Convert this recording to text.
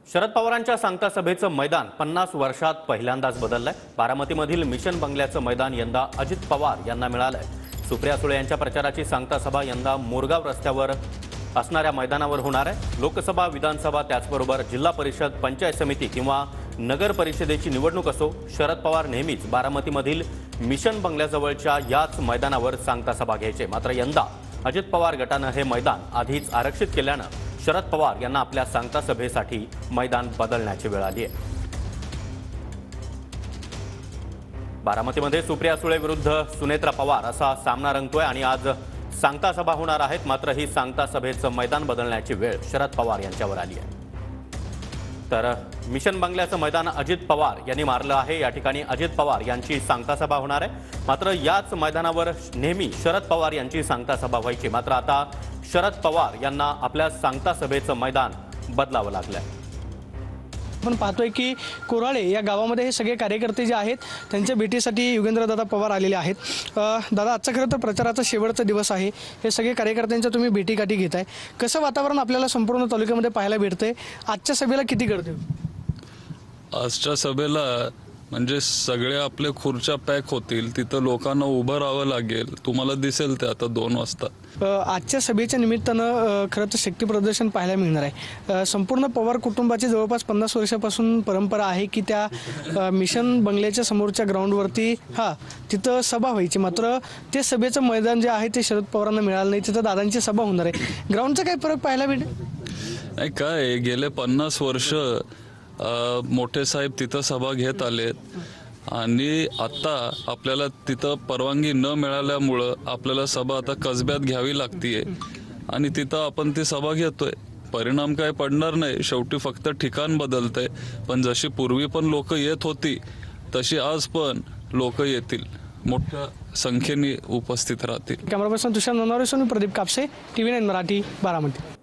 शरद पवारांच्या सांगता सभेचं मैदान 50 वर्षात पहिल्यांदाच बदललंय। बारामतीमधील मिशन बंगल्याचं मैदान यंदा अजित पवार यांना मिळालंय। सुप्रिया सुळे यांच्या प्रचाराची सांगता सभा यंदा मोरगाव रस्त्यावर असणाऱ्या मैदानावर होणार आहे। लोकसभा, विधानसभा त्याचबरोबर जिल्हा परिषद, पंचायत समिती किंवा नगर परिषदेची निवडणूक असो, शरद पवार नेहमीच बारामतीमधील मिशन बंगल्याजवळच्या याच मैदानावर सांगता सभा घ्यायचे। मात्र यंदा अजित पवार गटानं हे मैदान आधीच आरक्षित केल्यानं शरद पवार यांना आपल्या सांगता सभेसाठी मैदान बदलण्याची वेळ आली आहे। बारामतीमध्ये सुप्रिया सुळे विरुद्ध सुनेत्रा पवार असा सामना रंगतोय आणि आज सांगता सभा होणार आहेत। मात्र ही सांगता सभेचं मैदान बदलण्याची वेळ शरद पवार यांच्यावर आली आहे। तर मिशन बंगल्याचं मैदान अजित पवार यांनी मारलं आहे। या ठिकाणी अजित पवार यांची सांगता सभा होणार आहे। मात्र याच मैदानावर नेहमी शरद पवार यांची सांगता सभा व्हायची। मात्र आता शरद पवार यांना आपल्या सांगता सभेचं मैदान बदलावं लागलंय। आपण पाहतोय की कोराळे या गावामध्ये हे सगळे कार्यकर्ते जे आहेत त्यांच्या भेटीसाठी युगेंद्रदादा पवार आलेले आहेत। दादा, आजचा खरं तर प्रचाराचा शेवटचा दिवस आहे। हे सगळे कार्यकर्त्यांच्या तुम्ही भेटीगाठी घेताय, कसं वातावरण आपल्याला संपूर्ण तालुक्यामध्ये पाहायला भेटतंय? आजच्या सभेला किती गर्दी होती? आजच्या सभेला म्हणजे सगळे आपले खुर्च्या पॅक होतील, तिथं लोकांना उभं राहावं लागेल। तुम्हाला दिसेल ते आता 2 वाजता आजच्या सभेच्या निमित्तानं खरं तर शक्ती प्रदर्शन पाहायला मिळणार आहे। संपूर्ण पवार कुटुंबाची जवळपास 50 वर्षापासून परंपरा आहे की त्या मिशन बंगल्याच्या समोरच्या ग्राउंडवरती तिथं सभा व्हायची। मात्र ते सभेचं मैदान जे आहे ते शरद पवारांना मिळालं नाही। तिथं दादांची सभा होणार आहे। ग्राउंडचा काय फरक पाहायला भेटेल? नाही, काय गेले 50 वर्ष मोठे साहेब तिथं सभा घेत आलेत आणि आता आपल्याला तिथं परवानगी न मिळाल्यामुळं आपल्याला सभा आता कसब्यात घ्यावी लागतीये आणि तिथं आपण ती सभा घेतोय। परिणाम काय पडणार नाही, शेवटी फक्त ठिकाण बदलतंय। पण जशी पूर्वी पण लोक येत होती तशी आज पण लोक येतील, मोठ्या संख्येने उपस्थित राहतील। कॅमेरा पर्सन तुषार नवनारे, प्रदीप कापसे, TV9 मराठी, बारामती।